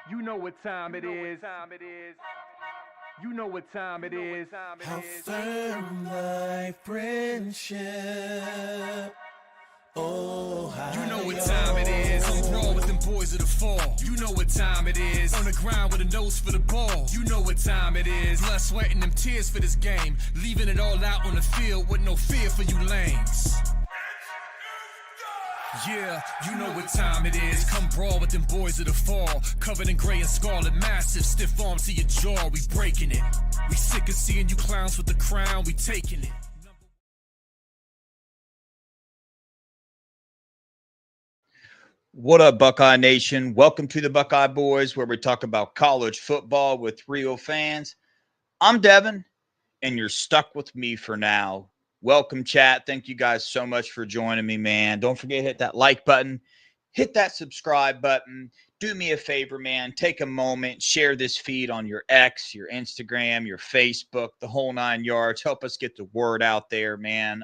You know what time it is. You know what time it is. How firm thy friendship. Oh, how you know what time it is. Come brawl with them boys of the fall. You know what time it is. On the ground with a nose for the ball. You know what time it is. Blood, sweat, and them tears for this game. Leaving it all out on the field with no fear for you lames. Yeah, you know what time it is. Come brawl with them boys of the fall. Covered in gray and scarlet, massive, stiff arms to your jaw. We breaking it. We sick of seeing you clowns with the crown. We taking it. What up, Buckeye Nation? Welcome to the Buckeye Boys, where we talk about college football with real fans. I'm Devin, and you're stuck with me for now. Welcome, chat. Thank you guys so much for joining me, man. Don't forget to hit that like button, hit that subscribe button. Do me a favor, man. Take a moment, share this feed on your X, your Instagram, your Facebook, the whole 9 yards. Help us get the word out there, man.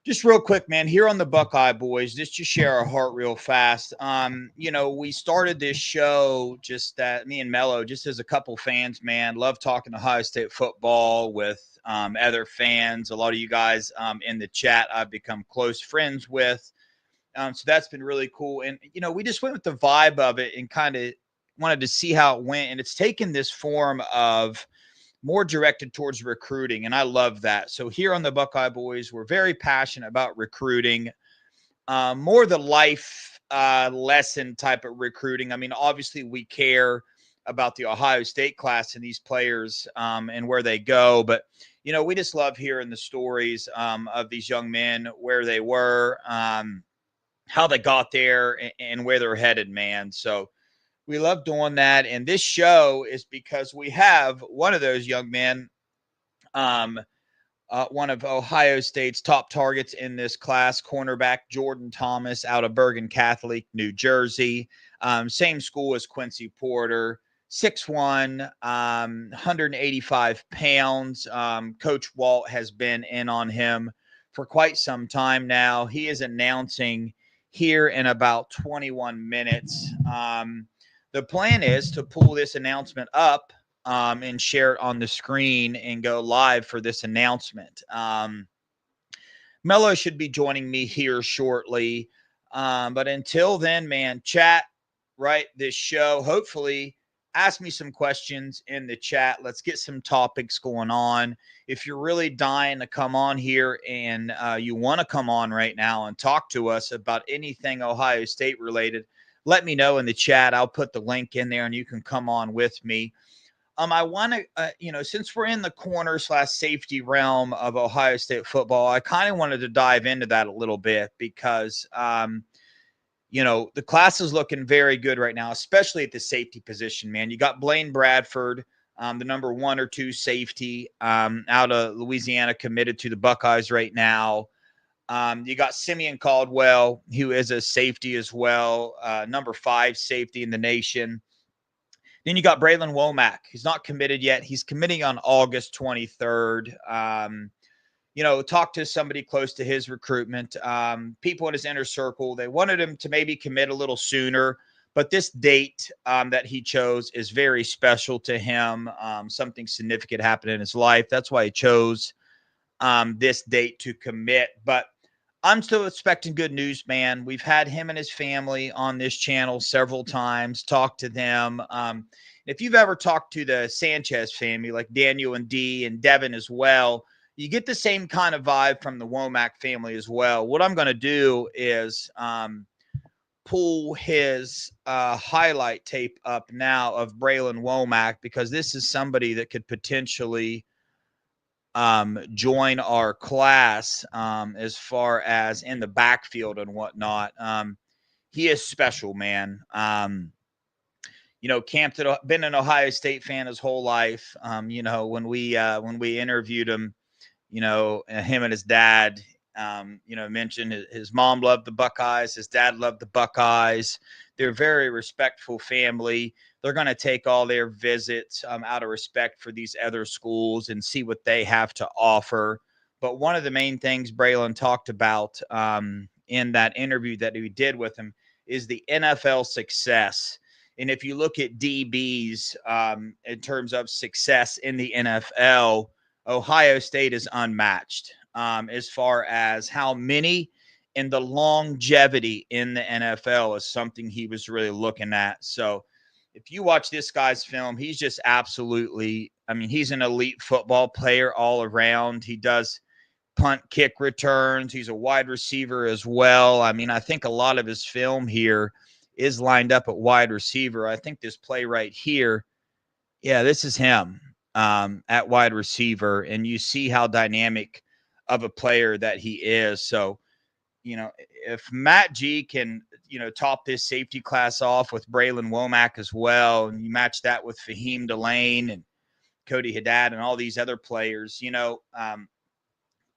Just real quick, man, here on the Buckeye Boys, just to share our heart real fast. We started this show just that me and Melo, just as a couple fans, man. Love talking Ohio State football with other fans. A lot of you guys in the chat I've become close friends with. So that's been really cool. And, we just went with the vibe of it and kind of wanted to see how it went. And it's taken this form of more directed towards recruiting, and I love that. So here on the Buckeye Boys, we're very passionate about recruiting, more the life lesson type of recruiting. I mean, obviously we care about the Ohio State class and these players and where they go, but we just love hearing the stories of these young men, where they were, how they got there, and where they're headed, man. So we love doing that. And this show is because we have one of those young men, one of Ohio State's top targets in this class, cornerback Jordan Thomas out of Bergen Catholic, New Jersey. Same school as Quincy Porter, 6'1", 185 pounds. Coach Walt has been in on him for quite some time now. He is announcing here in about 21 minutes. The plan is to pull this announcement up and share it on the screen and go live for this announcement. Melo should be joining me here shortly. But until then, man, chat, right, this show. Hopefully, ask me some questions in the chat. Let's get some topics going on. If you're really dying to come on here and you want to come on right now and talk to us about anything Ohio State related, let me know in the chat. I'll put the link in there and you can come on with me. I want to, since we're in the corner/safety realm of Ohio State football, I kind of wanted to dive into that a little bit because, the class is looking very good right now, especially at the safety position, man. You got Blaine Bradford, the number 1 or 2 safety out of Louisiana, committed to the Buckeyes right now. You got Simeon Caldwell, who is a safety as well, number 5 safety in the nation. Then you got Braylon Womack. He's not committed yet. He's committing on August 23rd. Talk to somebody close to his recruitment. People in his inner circle, they wanted him to maybe commit a little sooner, but this date that he chose is very special to him. Something significant happened in his life. That's why he chose this date to commit. But I'm still expecting good news, man. We've had him and his family on this channel several times, talked to them. If you've ever talked to the Sanchez family, like Daniel and Dee and Devan as well, you get the same kind of vibe from the Womack family as well. What I'm going to do is pull his highlight tape up now of Braylon Womack, because this is somebody that could potentially join our class as far as in the backfield and whatnot. He is special, man. Camped at, been an Ohio State fan his whole life. When we interviewed him, him and his dad, mentioned his mom loved the Buckeyes. His dad loved the Buckeyes. They're a very respectful family. They're going to take all their visits out of respect for these other schools and see what they have to offer. But one of the main things Braylon talked about in that interview that we did with him is the NFL success. And if you look at DBs in terms of success in the NFL, Ohio State is unmatched as far as how many and the longevity in the NFL is something he was really looking at. So if you watch this guy's film, he's just absolutely, I mean, he's an elite football player all around. He does punt kick returns. He's a wide receiver as well. I mean, I think a lot of his film here is lined up at wide receiver. I think this play right here, yeah, this is him at wide receiver. And you see how dynamic of a player that he is. So, you know, if Matt G can, you know, top this safety class off with Braylon Womack as well, and you match that with Fahim Delane and Cody Haddad and all these other players, you know,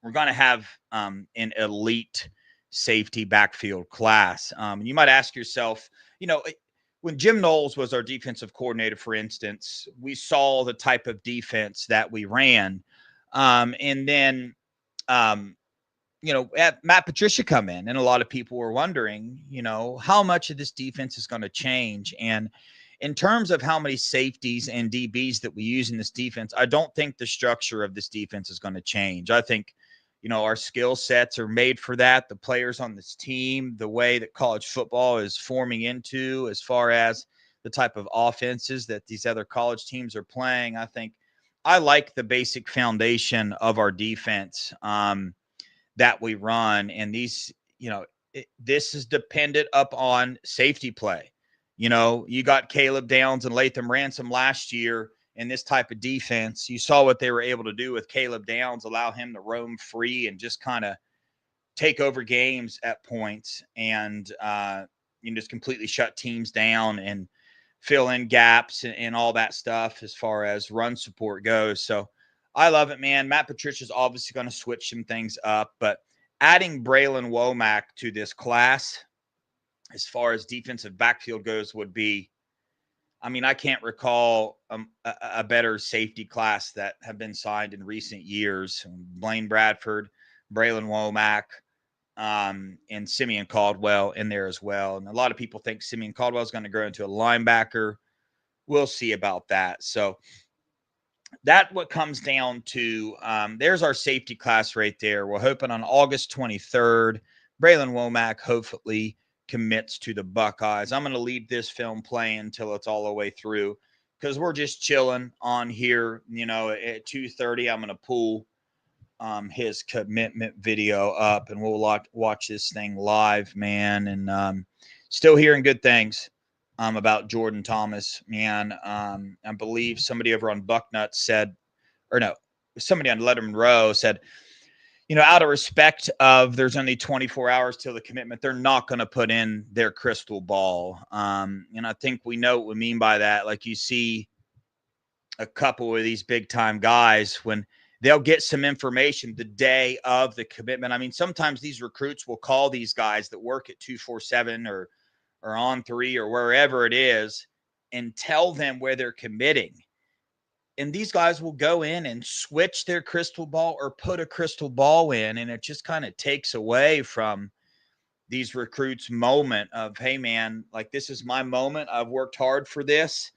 we're going to have an elite safety backfield class. You might ask yourself, you know, when Jim Knowles was our defensive coordinator, for instance, we saw the type of defense that we ran. And then, you know, Matt Patricia come in, and a lot of people were wondering, you know, how much of this defense is going to change. And in terms of how many safeties and DBs that we use in this defense, I don't think the structure of this defense is going to change. I think, you know, our skill sets are made for that. The players on this team, the way that college football is forming into as far as the type of offenses that these other college teams are playing, I think I like the basic foundation of our defense that we run. And these, you know, this is dependent upon safety play. You know, you got Caleb Downs and Latham Ransom last year in this type of defense. You saw what they were able to do with Caleb Downs, allow him to roam free and just kind of take over games at points and you know, just completely shut teams down and fill in gaps and all that stuff as far as run support goes. So I love it, man. Matt Patricia's obviously going to switch some things up, but adding Braylon Womack to this class as far as defensive backfield goes would be, I mean, I can't recall a better safety class that have been signed in recent years. Blaine Bradford, Braylon Womack, and Simeon Caldwell in there as well. And a lot of people think Simeon Caldwell is going to grow into a linebacker. We'll see about that. So that what comes down to, there's our safety class right there. We're hoping on August 23rd, Braylon Womack hopefully commits to the Buckeyes. I'm going to leave this film playing until it's all the way through because we're just chilling on here. You know, at 2:30, I'm going to pull his commitment video up and we'll watch this thing live, man. And still hearing good things about Jordan Thomas, man. I believe somebody over on Bucknuts said, or no, somebody on Letterman Row said, you know, out of respect of there's only 24 hours till the commitment, they're not going to put in their crystal ball. And I think we know what we mean by that. Like you see a couple of these big time guys when they'll get some information the day of the commitment. I mean, sometimes these recruits will call these guys that work at 247 or on 3 or wherever it is and tell them where they're committing. And these guys will go in and switch their crystal ball or put a crystal ball in. And it just kind of takes away from these recruits' moment of, hey, man, like this is my moment. I've worked hard for this.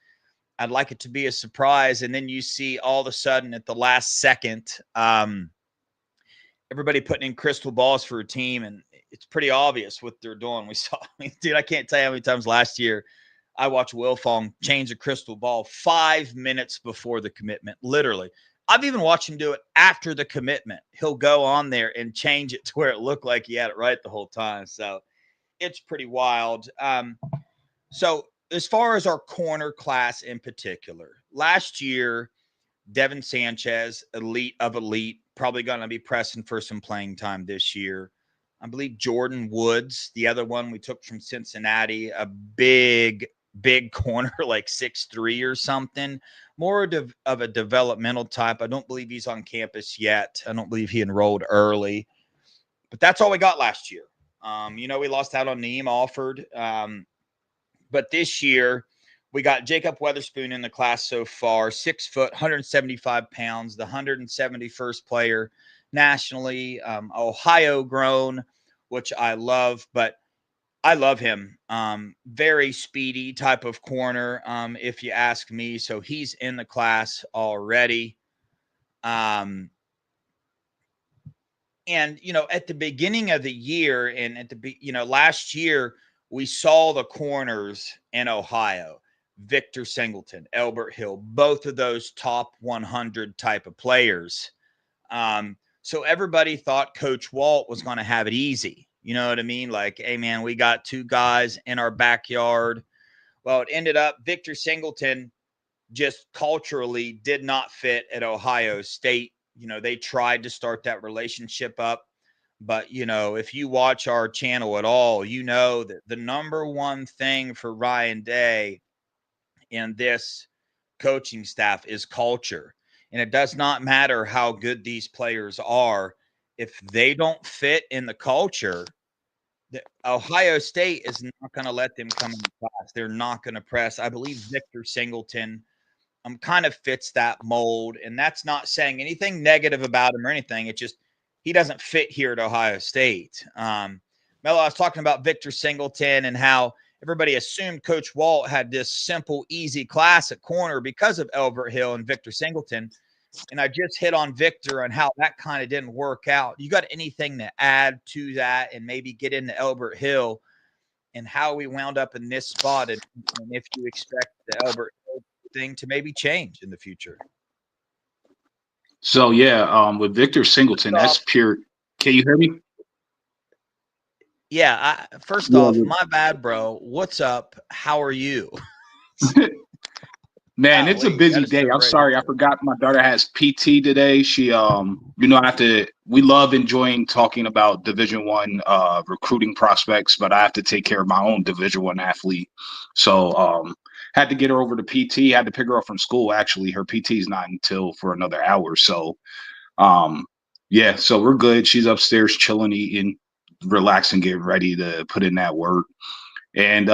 I'd like it to be a surprise. And then you see all of a sudden at the last second, everybody putting in crystal balls for a team. And it's pretty obvious what they're doing. We saw, I mean, dude, I can't tell you how many times last year I watched Will Fong change a crystal ball 5 minutes before the commitment. Literally. I've even watched him do it after the commitment. He'll go on there and change it to where it looked like he had it right the whole time. So it's pretty wild. So as far as our corner class in particular, last year, Devin Sanchez, elite of elite, probably going to be pressing for some playing time this year. I believe Jordan Woods, the other one we took from Cincinnati, a big corner, like 6'3" or something, more of a developmental type. I don't believe he's on campus yet. I don't believe he enrolled early, but that's all we got last year. You know, we lost out on Neem Alford. But this year we got Jacob Weatherspoon in the class so far, 6 foot, 175 pounds, the 171st player nationally, Ohio grown, which I love. But I love him. Very speedy type of corner, if you ask me. So he's in the class already. And at the beginning of the year and last year, we saw the corners in Ohio, Victor Singleton, Elbert Hill, both of those top 100 type of players. So everybody thought Coach Walt was going to have it easy. You know what I mean? Like, hey, man, we got two guys in our backyard. Well, it ended up Victor Singleton just culturally did not fit at Ohio State. They tried to start that relationship up. But, if you watch our channel at all, you know that the number one thing for Ryan Day and this coaching staff is culture. And it does not matter how good these players are. If they don't fit in the culture, Ohio State is not going to let them come in the class. They're not going to press. I believe Victor Singleton kind of fits that mold. And that's not saying anything negative about him or anything. It just, he doesn't fit here at Ohio State. Melo, I was talking about Victor Singleton and how everybody assumed Coach Walt had this simple, easy class at corner because of Elbert Hill and Victor Singleton. And I just hit on Victor and how that kind of didn't work out. You got anything to add to that and maybe get into Elbert Hill and how we wound up in this spot and if you expect the Elbert Hill thing to maybe change in the future? So yeah, with Victor Singleton, that's pure. Can you hear me? Yeah. First off, my bad, bro. What's up? How are you? Man, it's a busy day. I'm sorry. I forgot my daughter has PT today. She, we love enjoying talking about Division I recruiting prospects, but I have to take care of my own Division I athlete. So, had to get her over to PT, had to pick her up from school. Actually, her PT is not until for another hour. So, yeah, so we're good. She's upstairs chilling, eating, relaxing, getting ready to put in that work. And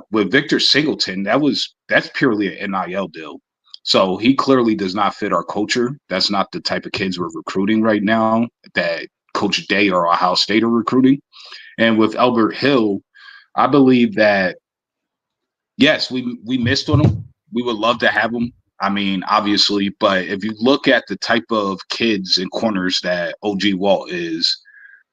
with Victor Singleton, that's purely an NIL deal. So he clearly does not fit our culture. That's not the type of kids we're recruiting right now that Coach Day or Ohio State are recruiting. And with Elbert Hill, I believe that, yes, we missed on him. We would love to have him. I mean, obviously, but if you look at the type of kids and corners that OG Walt is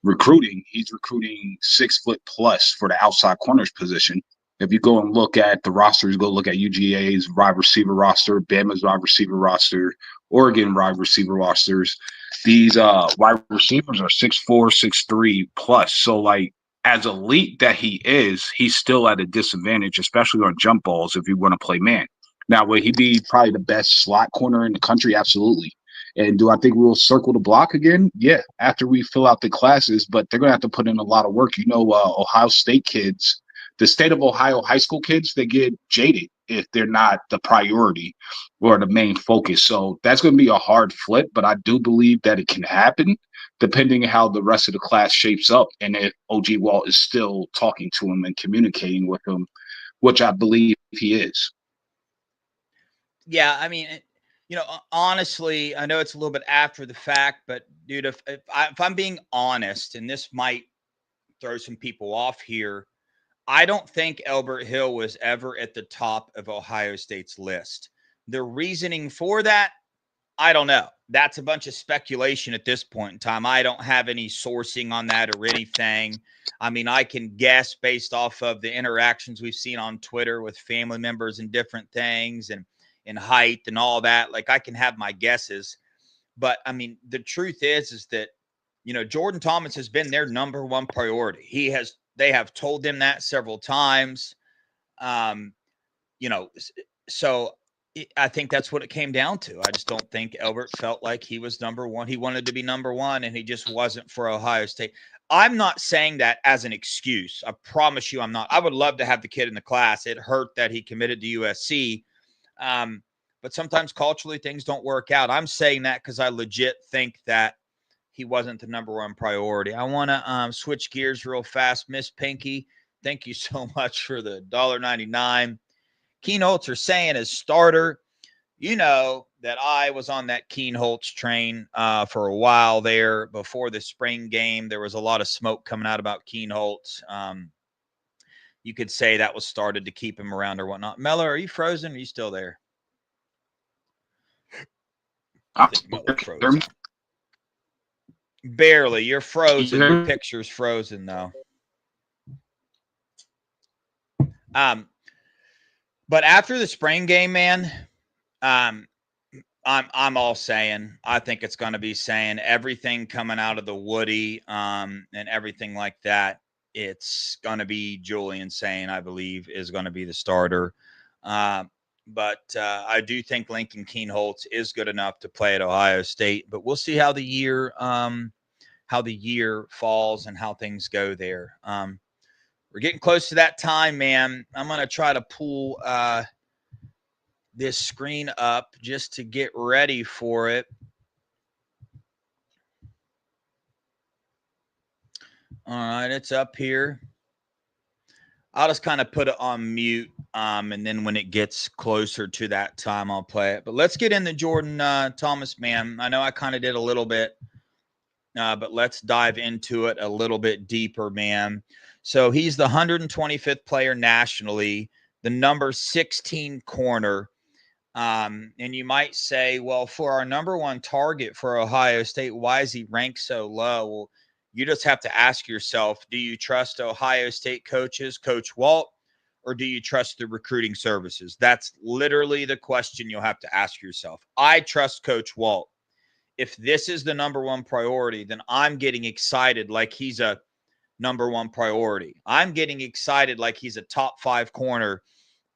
recruiting, he's recruiting 6 foot plus for the outside corners position. If you go and look at the rosters, go look at UGA's wide receiver roster, Bama's wide receiver roster, Oregon wide receiver rosters. These wide receivers are 6'4", 6'3" plus. So like as elite that he is, he's still at a disadvantage, especially on jump balls if you want to play man. Now, will he be probably the best slot corner in the country? Absolutely. And do I think we'll circle the block again? Yeah, after we fill out the classes, but they're going to have to put in a lot of work. Ohio State kids, the state of Ohio high school kids, they get jaded if they're not the priority or the main focus. So that's going to be a hard flip, but I do believe that it can happen depending on how the rest of the class shapes up and if OG Walt is still talking to him and communicating with him, which I believe he is. Yeah, I mean, honestly, I know it's a little bit after the fact, but dude, if I'm being honest, and this might throw some people off here, I don't think Elbert Hill was ever at the top of Ohio State's list. The reasoning for that, I don't know. That's a bunch of speculation at this point in time. I don't have any sourcing on that or anything. I mean, I can guess based off of the interactions we've seen on Twitter with family members and different things and height and all that. Like I can have my guesses, but I mean, the truth is that, Jordan Thomas has been their number one priority. They have told them that several times. So I think that's what it came down to. I just don't think Elbert felt like he was number one. He wanted to be number one and he just wasn't for Ohio State. I'm not saying that as an excuse. I promise you I'm not. I would love to have the kid in the class. It hurt that he committed to USC. But sometimes culturally things don't work out. I'm saying that because I legit think that he wasn't the number one priority. I want to switch gears real fast. Miss Pinky, thank you so much for the $1.99. Keen Holtz are saying as starter, that I was on that Keen Holtz train for a while there before the spring game. There was a lot of smoke coming out about Keen Holtz. you could say that was started to keep him around or whatnot. Mello, are you frozen? Or are you still there? I think Mello frozen. Barely. You're frozen. Your picture's frozen though. But after the spring game, man, I'm all saying, I think it's going to be saying everything coming out of the Woody, and everything like that. It's going to be Julian Sain, I believe, is going to be the starter. But I do think Lincoln Keenholz is good enough to play at Ohio State. But we'll see how the year falls and how things go there. We're getting close to that time, man. I'm going to try to pull this screen up just to get ready for it. All right, it's up here. I'll just kind of put it on mute, and then when it gets closer to that time, I'll play it. But let's get into Jordan Thomas, man. I know I kind of did a little bit, but let's dive into it a little bit deeper, man. So he's the 125th player nationally, the number 16 corner. And you might say, well, for our number one target for Ohio State, why is he ranked so low? Well, you just have to ask yourself, do you trust Ohio State coaches, Coach Walt, or do you trust the recruiting services? That's literally the question you'll have to ask yourself. I trust Coach Walt. If this is the number one priority, then I'm getting excited like he's a number one priority. I'm getting excited like he's a top 5 corner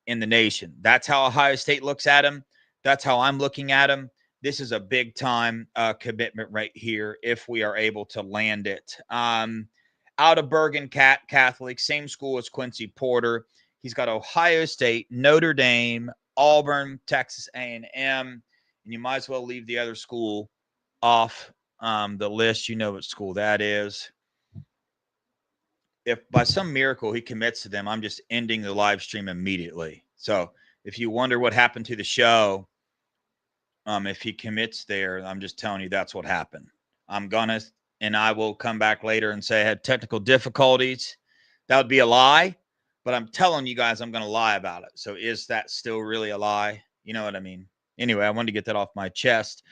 in the nation. That's how Ohio State looks at him. That's how I'm looking at him. This is a big time commitment right here if we are able to land it. Out of Bergen Catholic, same school as Quincy Porter. He's got Ohio State, Notre Dame, Auburn, Texas A&M, and you might as well leave the other school off the list. You know what school that is. If by some miracle he commits to them, I'm just ending the live stream immediately. So if you wonder what happened to the show, if he commits there, I'm just telling you that's what happened. And I will come back later and say I had technical difficulties. That would be a lie, but I'm telling you guys I'm going to lie about it. So is that still really a lie? You know what I mean? Anyway, I wanted to get that off my chest.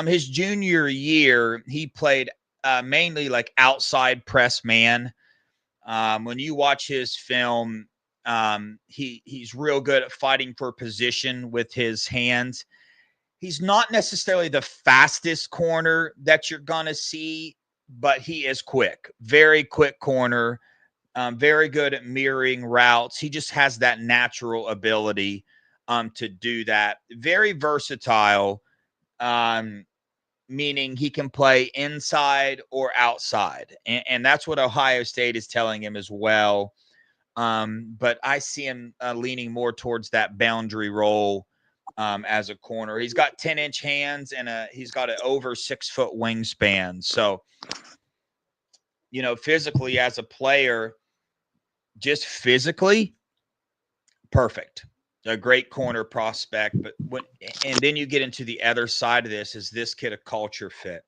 His junior year, he played mainly like outside press man. When you watch his film, he's real good at fighting for position with his hands. He's not necessarily the fastest corner that you're going to see, but he is quick, very quick corner, very good at mirroring routes. He just has that natural ability to do that. Very versatile, meaning he can play inside or outside. And that's what Ohio State is telling him as well. But I see him leaning more towards that boundary role as a corner. He's got 10-inch hands and he's got an over 6-foot wingspan. So, you know, physically as a player, just physically, perfect. A great corner prospect. But and then you get into the other side of this. Is this kid a culture fit?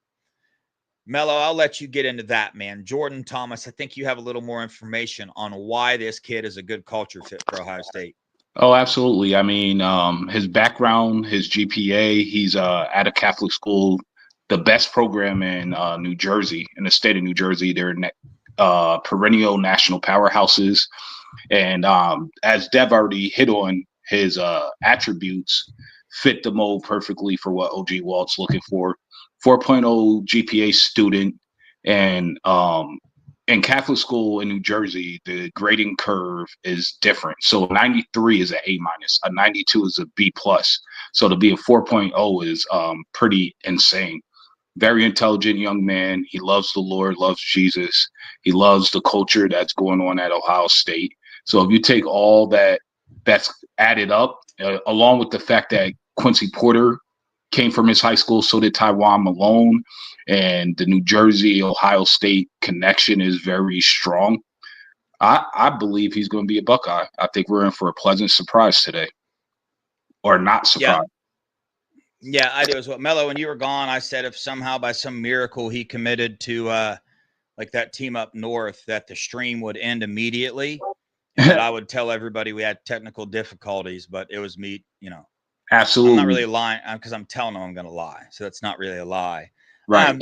Mello, I'll let you get into that, man. Jordan Thomas, I think you have a little more information on why this kid is a good culture fit for Ohio State. Oh, absolutely. I mean, his background, his GPA, he's at a Catholic school, the best program in New Jersey, in the state of New Jersey. They're perennial national powerhouses. And as Dev already hit on, his attributes fit the mold perfectly for what OG Walt's looking for. 4.0 GPA student, and in Catholic school in New Jersey, the grading curve is different. So 93 is an A-, a 92 is a B+. So to be a 4.0 is pretty insane. Very intelligent young man. He loves the Lord, loves Jesus. He loves the culture that's going on at Ohio State. So if you take all that's added up, along with the fact that Quincy Porter came from his high school, so did Taiwan Malone, and the New Jersey-Ohio State connection is very strong. I believe he's going to be a Buckeye. I think we're in for a pleasant surprise today, or not surprise. Yeah, I do as well. Mello, when you were gone, I said if somehow by some miracle he committed to like that team up north, that the stream would end immediately. But I would tell everybody we had technical difficulties, but it was me, Absolutely. I'm not really lying because I'm telling them I'm going to lie. So that's not really a lie. Right.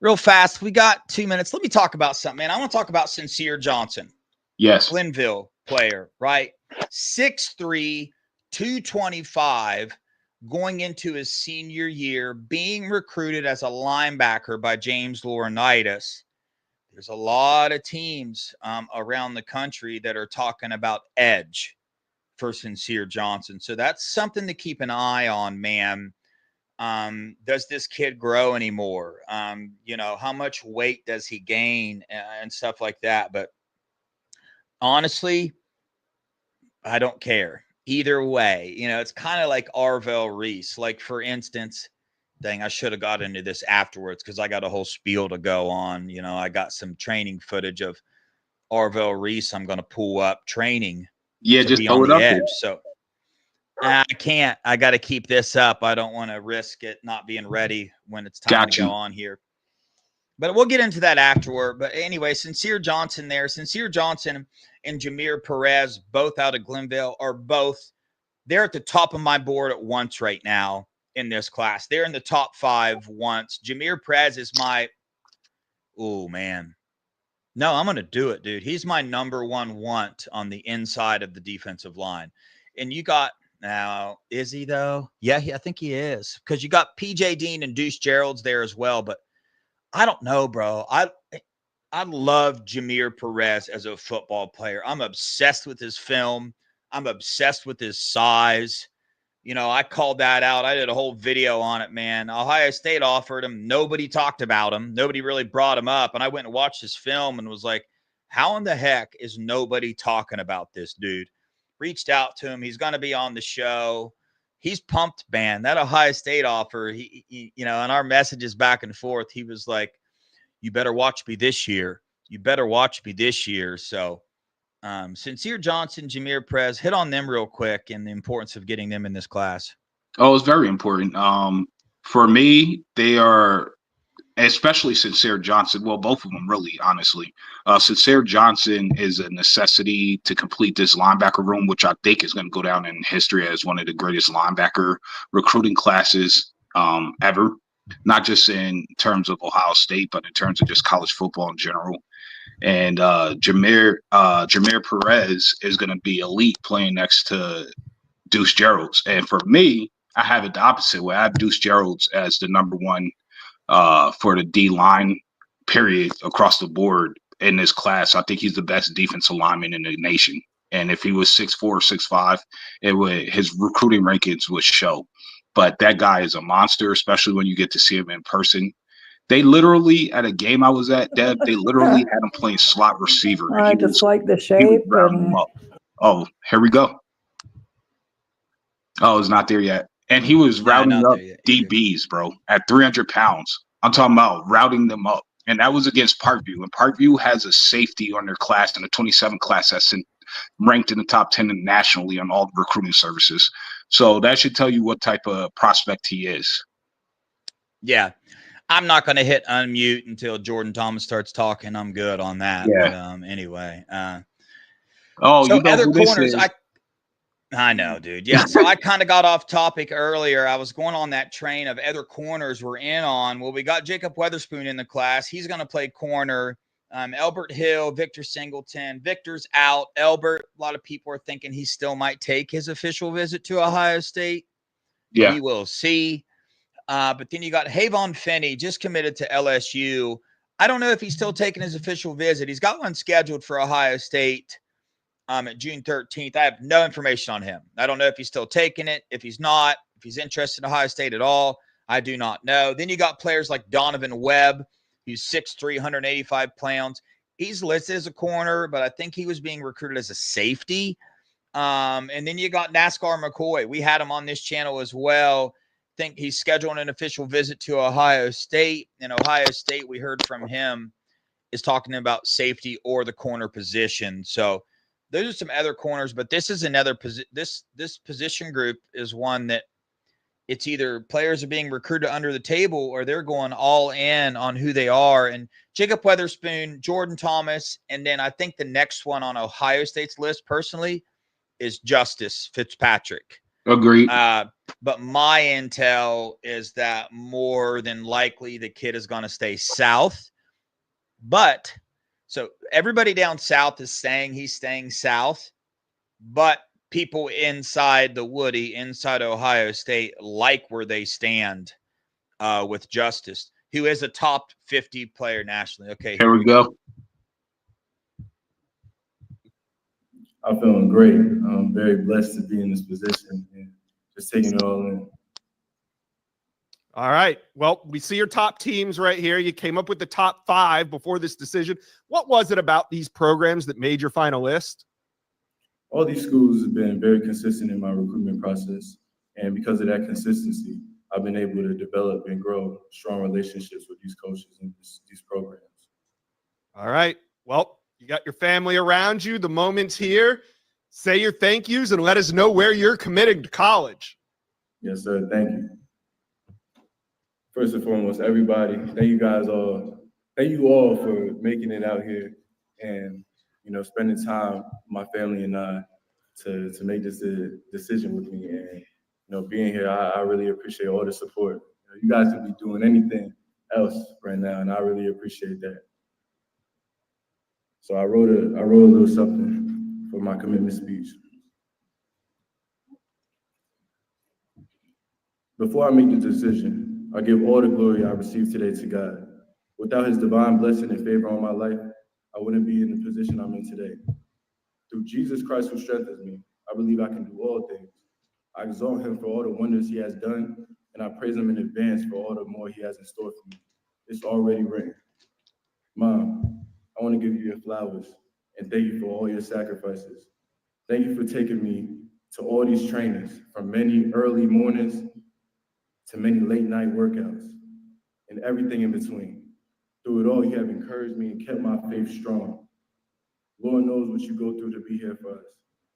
Real fast, we got 2 minutes. Let me talk about something, man. I want to talk about Sincere Johnson. Yes. Glenville player, right? 6'3", 225, going into his senior year, being recruited as a linebacker by James Laurinaitis. There's a lot of teams around the country that are talking about edge for Sincere Johnson. So that's something to keep an eye on, man. Does this kid grow anymore? How much weight does he gain and stuff like that? But honestly, I don't care either way. It's kind of like Arvell Reese. Like, for instance, dang, I should have got into this afterwards because I got a whole spiel to go on. I got some training footage of Arvell Reese. I'm going to pull up training Yeah, to just be throw on it the up edge. there. So I can't. I got to keep this up. I don't want to risk it not being ready when it's time to go on here. But we'll get into that afterward. But anyway, Sincere Johnson there. Sincere Johnson and Jameer Perez, both out of Glenville, they're at the top of my board at once right now in this class. They're in the top 5 once. Jameer Perez is oh, man. No, I'm going to do it, dude. He's my number 1 want on the inside of the defensive line. And you got, now, is he though? Yeah, I think he is. Because you got PJ Dean and Deuce Gerald's there as well. But I don't know, bro. I love Jameer Perez as a football player. I'm obsessed with his film. I'm obsessed with his size. I called that out. I did a whole video on it, man. Ohio State offered him. Nobody talked about him. Nobody really brought him up. And I went and watched his film and was like, how in the heck is nobody talking about this dude? Reached out to him. He's going to be on the show. He's pumped, man. That Ohio State offer, he in our messages back and forth, he was like, you better watch me this year. You better watch me this year. So Sincere Johnson, Jameer Perez, hit on them real quick and the importance of getting them in this class. Oh, it's very important. For me, they are, especially Sincere Johnson. Well, both of them, really, honestly. Sincere Johnson is a necessity to complete this linebacker room, which I think is going to go down in history as one of the greatest linebacker recruiting classes ever. Not just in terms of Ohio State, but in terms of just college football in general. And Jameer Perez is going to be elite playing next to Deuce Gerald's. And for me, I have it the opposite way. I have Deuce Gerald's as the number 1 for the D line, period, across the board in this class. I think he's the best defensive lineman in the nation. And if he was 6'4", 6'5", his recruiting rankings would show. But that guy is a monster, especially when you get to see him in person. They literally, at a game I was at, Deb, they literally had him playing slot receiver. I just like the shape. Oh, here we go. Oh, it's not there yet. And he was routing up DBs, bro, at 300 pounds. I'm talking about routing them up. And that was against Parkview. And Parkview has a safety on their class, in the 27 class that's ranked in the top 10 nationally on all recruiting services. So that should tell you what type of prospect he is. Yeah. I'm not going to hit unmute until Jordan Thomas starts talking. I'm good on that. Yeah. But, anyway. So you know other corners, I know, dude. Yeah. So I kind of got off topic earlier. I was going on that train of other corners we're in on. Well, we got Jacob Weatherspoon in the class. He's going to play corner. Elbert Hill, Victor Singleton. Victor's out. Elbert, a lot of people are thinking he still might take his official visit to Ohio State. Yeah. We will see. But then you got Havon Finney, just committed to LSU. I don't know if he's still taking his official visit. He's got one scheduled for Ohio State at June 13th. I have no information on him. I don't know if he's still taking it. If he's not, if he's interested in Ohio State at all, I do not know. Then you got players like Donovan Webb, who's 6'3", 185 pounds. He's listed as a corner, but I think he was being recruited as a safety. And then you got NASCAR McCoy. We had him on this channel as well. Think he's scheduling an official visit to Ohio State. And Ohio State, we heard from him, is talking about safety or the corner position. So those are some other corners, but this is another this position group is one that it's either players are being recruited under the table or they're going all in on who they are. And Jacob Weatherspoon, Jordan Thomas, and then I think the next one on Ohio State's list personally is Justice Fitzpatrick. Agreed. But my intel is that more than likely the kid is going to stay south. But so everybody down south is saying he's staying south, but people inside the Woody, inside Ohio State, like where they stand with Justice, who is a top 50 player nationally. Okay, here we go. I'm feeling great. I'm very blessed to be in this position and just taking it all in. All right. Well, we see your top teams right here. You came up with the top 5 before this decision. What was it about these programs that made your final list? All these schools have been very consistent in my recruitment process. And because of that consistency, I've been able to develop and grow strong relationships with these coaches and these programs. All right. Well, you got your family around you. The moment's here. Say your thank yous and let us know where you're committing to college. Yes, sir. Thank you. First and foremost, everybody, thank you guys all. Thank you all for making it out here and, spending time, my family and I, to make this decision with me. And, being here, I really appreciate all the support. You guys could be doing anything else right now, and I really appreciate that. So I wrote a little something for my commitment speech. Before I make the decision, I give all the glory I received today to God. Without his divine blessing and favor on my life, I wouldn't be in the position I'm in today. Through Jesus Christ who strengthens me, I believe I can do all things. I exalt him for all the wonders he has done, and I praise him in advance for all the more he has in store for me. It's already written. Mom, I want to give you your flowers and thank you for all your sacrifices. Thank you for taking me to all these trainings, from many early mornings to many late night workouts and everything in between. Through it all, you have encouraged me and kept my faith strong. Lord knows what you go through to be here for us.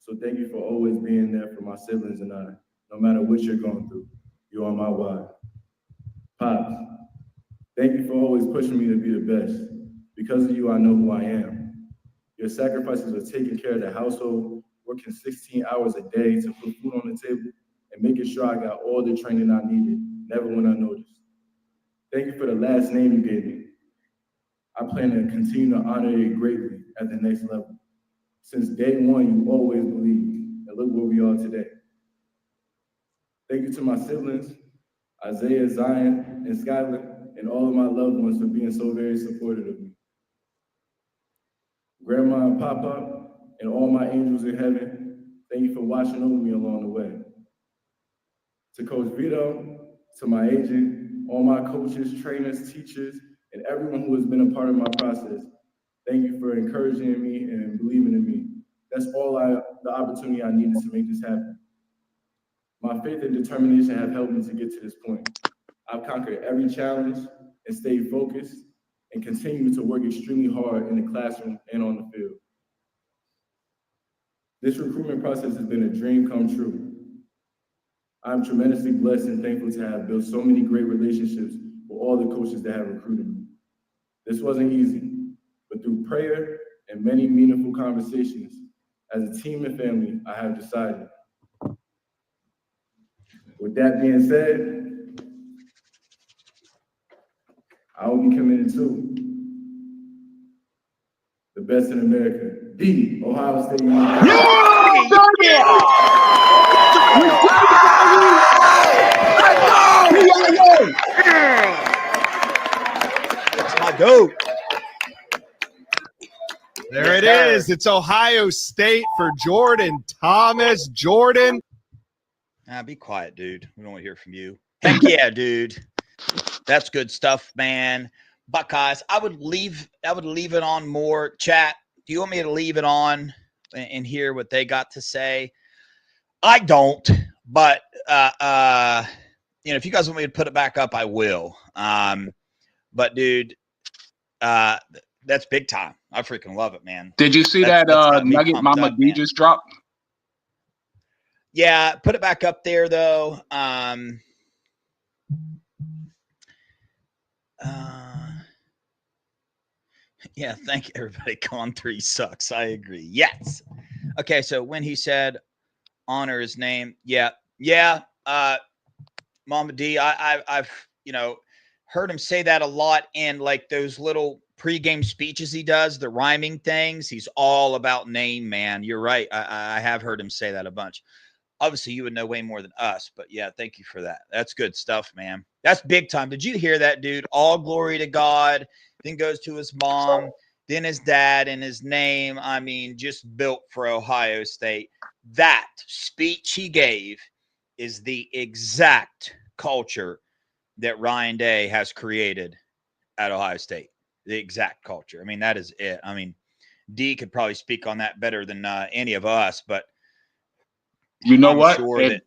So thank you for always being there for my siblings and I. No matter what you're going through, you are my why. Pops, thank you for always pushing me to be the best. Because of you, I know who I am. Your sacrifices of taking care of the household, working 16 hours a day to put food on the table, and making sure I got all the training I needed, never when I noticed. Thank you for the last name you gave me. I plan to continue to honor it greatly at the next level. Since day one, you always believed, and look where we are today. Thank you to my siblings, Isaiah, Zion, and Skylar, and all of my loved ones for being so very supportive of me. Grandma and Papa, and all my angels in heaven, thank you for watching over me along the way. To Coach Vito, to my agent, all my coaches, trainers, teachers, and everyone who has been a part of my process, thank you for encouraging me and believing in me. That's all the opportunity I needed to make this happen. My faith and determination have helped me to get to this point. I've conquered every challenge and stayed focused and continue to work extremely hard in the classroom and on the field. This recruitment process has been a dream come true. I'm tremendously blessed and thankful to have built so many great relationships with all the coaches that have recruited me. This wasn't easy, but through prayer and many meaningful conversations, as a team and family, I have decided. With that being said, I will be committed to the best in America, the Ohio State University. That's my goat. There it is. It's Ohio State for Jordan Thomas. Jordan. Be quiet, dude. We don't want to hear from you. Heck yeah, dude. That's good stuff, man. Buckeyes. I would leave it on more. Chat, do you want me to leave it on and hear what they got to say? I don't, but if you guys want me to put it back up, I will. But dude, that's big time. I freaking love it, man. Did you see that nugget Mama D just dropped? Yeah, put it back up there though. Yeah, thank you, everybody. Con 3 sucks. I agree. Yes. Okay, so when he said honor his name, yeah. Mama D, I've heard him say that a lot in like those little pregame speeches he does, the rhyming things. He's all about name, man. You're right. I have heard him say that a bunch. Obviously, you would know way more than us, but yeah, thank you for that. That's good stuff, man. That's big time. Did you hear that, dude? All glory to God. Then goes to his mom, then his dad, and his name. I mean, just built for Ohio State. That speech he gave is the exact culture that Ryan Day has created at Ohio State. The exact culture. I mean, that is it. I mean, D could probably speak on that better than any of us, but you know I'm what? sure that.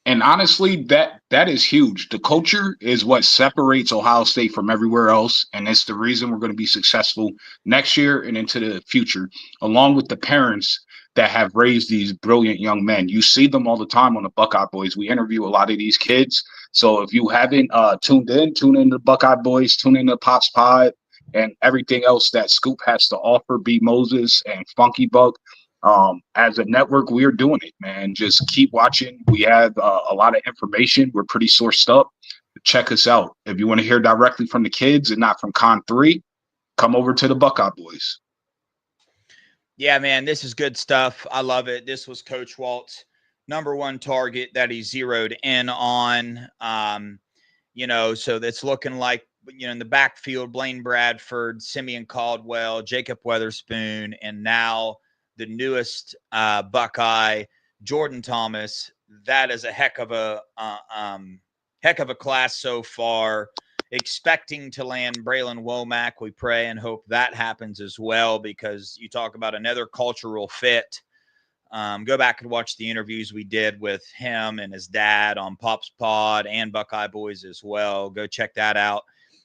And honestly, that is huge. The culture is what separates Ohio State from everywhere else, and it's the reason we're going to be successful next year and into the future, along with the parents that have raised these brilliant young men. You see them all the time on the Buckeye Boys. We interview a lot of these kids. So if you haven't tune in to Buckeye Boys, tune in to Pops Pod and everything else that Scoop has to offer, B. Moses and Funky Buck. As a network, we are doing it, man. Just keep watching. We have a lot of information. We're pretty sourced up. Check us out. If you want to hear directly from the kids and not from Con 3, come over to the Buckeye Boys. Yeah, man, this is good stuff. I love it. This was Coach Walt's number one target that he zeroed in on. So that's looking like, in the backfield, Blaine Bradford, Simeon Caldwell, Jacob Weatherspoon, and now the newest Buckeye, Jordan Thomas. That is a heck of a class so far. Expecting to land Braylon Womack. We pray and hope that happens as well, because you talk about another cultural fit. Go back and watch the interviews we did with him and his dad on Pops Pod and Buckeye Boys as well. Go check that out,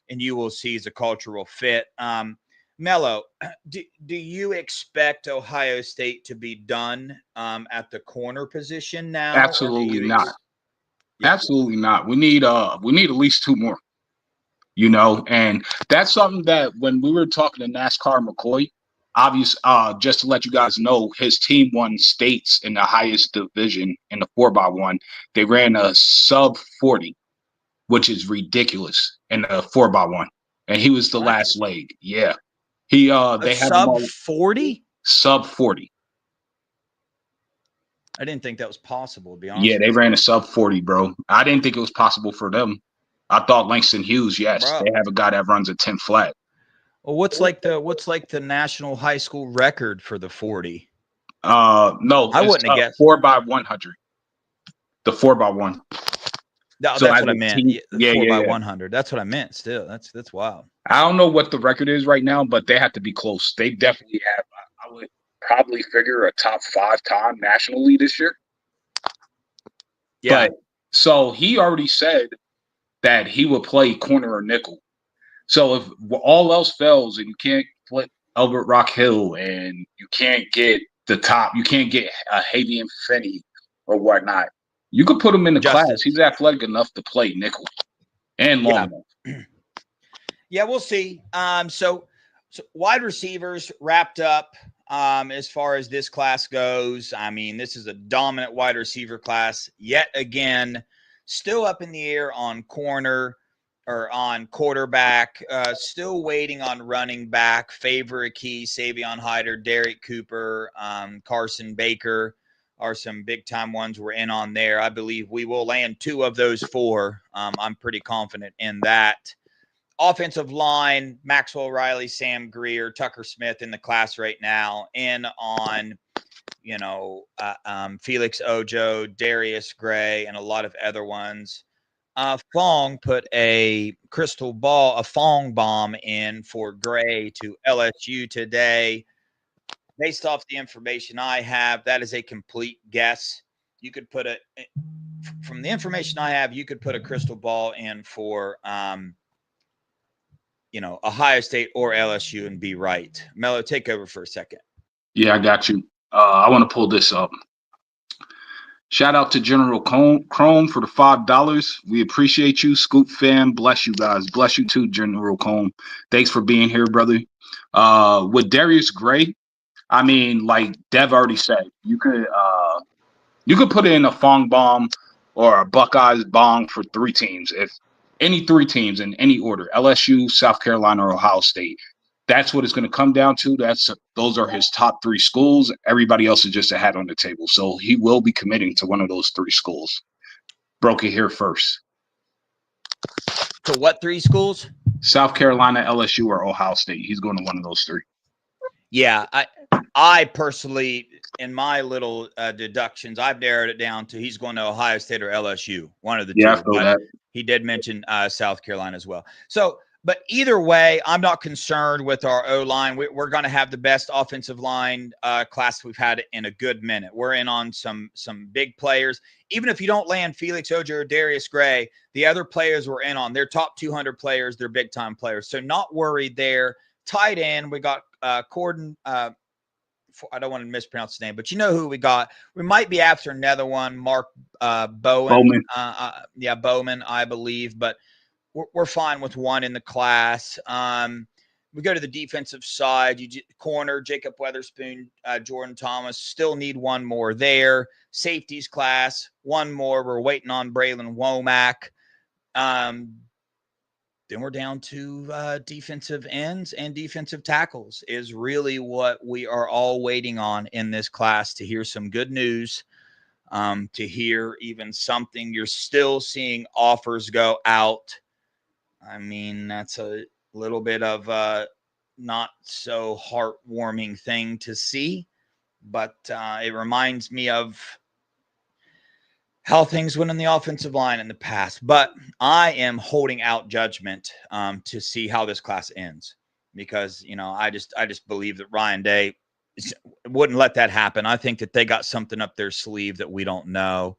and you will see it's a cultural fit. Melo, do you expect Ohio State to be done at the corner position now? Absolutely not. Absolutely not. We need at least 2 more. And that's something that when we were talking to NASCAR McCoy, just to let you guys know, his team won states in the highest division in the 4x1. They ran a sub 40, which is ridiculous in the 4x1, and he was the last leg. Yeah. They had sub 40? Sub 40. I didn't think that was possible, to be honest. Yeah, they ran a sub 40, bro. I didn't think it was possible for them. I thought Langston Hughes, yes, bro. They have a guy that runs a 10 flat. Well, what's like the national high school record for the 40? No, I wouldn't have guessed 4x100. The 4x1. No, so that's what I meant. The 4x100. That's what I meant. Still, that's wild. I don't know what the record is right now, but they have to be close. They definitely have. I would probably figure a top 5 time nationally this year. Yeah. But so he already said that he would play corner or nickel. So if all else fails and you can't flip Albert Rock Hill and you can't get the top, you can't get a Havian Finney or whatnot, you could put him in the class. He's athletic enough to play nickel and long enough. Yeah, we'll see. So wide receivers wrapped up as far as this class goes. I mean, this is a dominant wide receiver class yet again. Still up in the air on corner or on quarterback. Still waiting on running back. Favor Key, Savion Hyder, Derek Cooper, Carson Baker are some big-time ones we're in on there. I believe we will land 2 of those 4. I'm pretty confident in that. Offensive line, Maxwell Riley, Sam Greer, Tucker Smith in the class right now. In on Felix Ojo, Darius Gray, and a lot of other ones. Fong put a Fong bomb in for Gray to LSU today. Based off the information I have, that is a complete guess. You could put from the information I have, you could put a crystal ball in for, Ohio State or LSU and be right. Melo, take over for a second. Yeah, I got you. I want to pull this up. Shout out to General Chrome for the $5. We appreciate you. Scoop fam, bless you guys. Bless you too, General Chrome. Thanks for being here, brother. With Darius Gray, I mean, like Dev already said, you could put in a Fong bomb or a Buckeyes bomb for 3 teams. If any 3 teams in any order, LSU, South Carolina, or Ohio State. That's what it's going to come down to. Those are his top 3 schools. Everybody else is just a hat on the table. So he will be committing to one of those 3 schools. Broke it here first. To what 3 schools? South Carolina, LSU, or Ohio State. He's going to one of those 3. Yeah, I personally, in my little deductions, I've narrowed it down to he's going to Ohio State or LSU, one of the 2. Yeah, I feel that. He did mention South Carolina as well. So, but either way, I'm not concerned with our O-line. We're going to have the best offensive line class we've had in a good minute. We're in on some big players. Even if you don't land Felix Ojo or Darius Gray, the other players we're in on, they're top 200 players. They're big-time players. So not worried there. Tight end, we got Corden. I don't want to mispronounce his name, but you know who we got. We might be after another one, Mark Bowman. Bowman, I believe, but we're fine with one in the class. We go to the defensive side. Corner, Jacob Weatherspoon, Jordan Thomas. Still need one more there. Safeties class, one more. We're waiting on Braylon Womack. Then we're down to defensive ends and defensive tackles is really what we are all waiting on in this class, to hear some good news, to hear even something. You're still seeing offers go out. I mean, that's a little bit of a not so heartwarming thing to see, but it reminds me of how things went on the offensive line in the past. But I am holding out judgment to see how this class ends, because, you know, I just believe that Ryan Day wouldn't let that happen. I think that they got something up their sleeve that we don't know.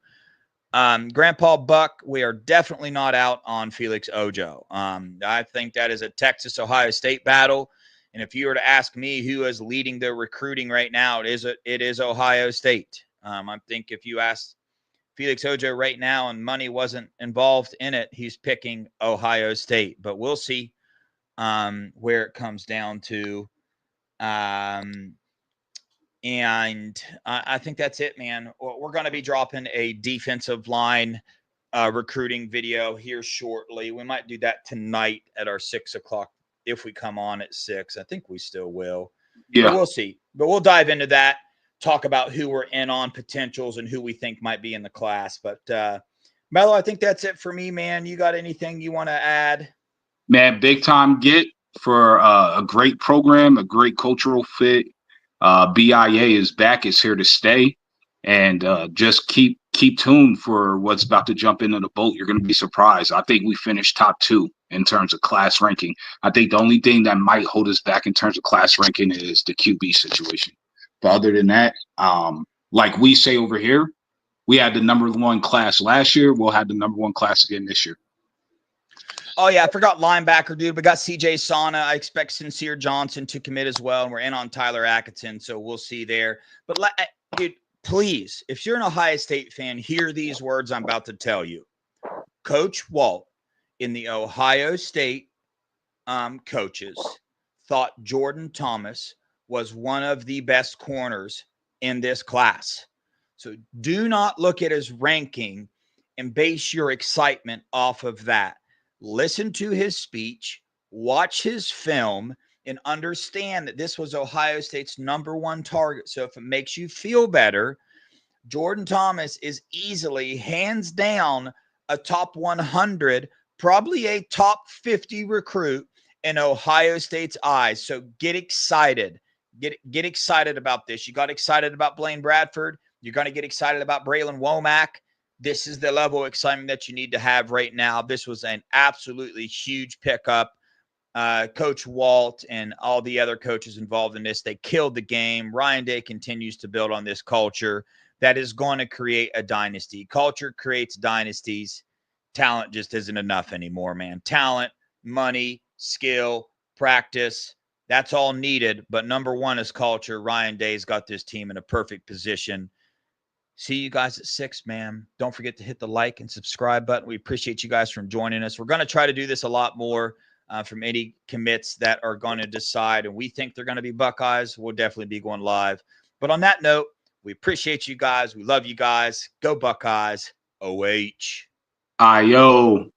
Grandpa Buck, we are definitely not out on Felix Ojo. I think that is a Texas-Ohio State battle. And if you were to ask me who is leading the recruiting right now, it is Ohio State. I think if you asked Felix Ojo right now and money wasn't involved in it, he's picking Ohio State. But we'll see where it comes down to. And I think that's it, man. We're going to be dropping a defensive line recruiting video here shortly. We might do that tonight at our 6 o'clock if we come on at 6. I think we still will. Yeah. But we'll see. But we'll dive into that, talk about who we're in on potentials and who we think might be in the class. But Melo, I think that's it for me, man. You got anything you want to add? Man, big time get for a great program, a great cultural fit. BIA is back, is here to stay, and just keep tuned for what's about to jump into the boat. You're going to be surprised. I think we finished top 2 in terms of class ranking. I think the only thing that might hold us back in terms of class ranking is the QB situation. But other than that, like we say over here, we had the number 1 class last year. We'll have the number 1 class again this year. Oh, yeah, I forgot linebacker, dude. We got CJ Sana. I expect Sincere Johnson to commit as well, and we're in on Tyler Atkinson, so we'll see there. But, dude, please, if you're an Ohio State fan, hear these words I'm about to tell you. Coach Walt in the Ohio State coaches thought Jordan Thomas was one of the best corners in this class. So do not look at his ranking and base your excitement off of that. Listen to his speech, watch his film, and understand that this was Ohio State's number 1 target. So if it makes you feel better, Jordan Thomas is easily, hands down, a top 100, probably a top 50 recruit in Ohio State's eyes. So get excited. Get excited about this. You got excited about Blaine Bradford. You're going to get excited about Braylon Womack. This is the level of excitement that you need to have right now. This was an absolutely huge pickup. Coach Walt and all the other coaches involved in this, they killed the game. Ryan Day continues to build on this culture that is going to create a dynasty. Culture creates dynasties. Talent just isn't enough anymore, man. Talent, money, skill, practice, that's all needed. But number 1 is culture. Ryan Day's got this team in a perfect position. See you guys at 6, man. Don't forget to hit the like and subscribe button. We appreciate you guys from joining us. We're going to try to do this a lot more from any commits that are going to decide, and we think they're going to be Buckeyes. We'll definitely be going live. But on that note, we appreciate you guys. We love you guys. Go Buckeyes. OH. Yo.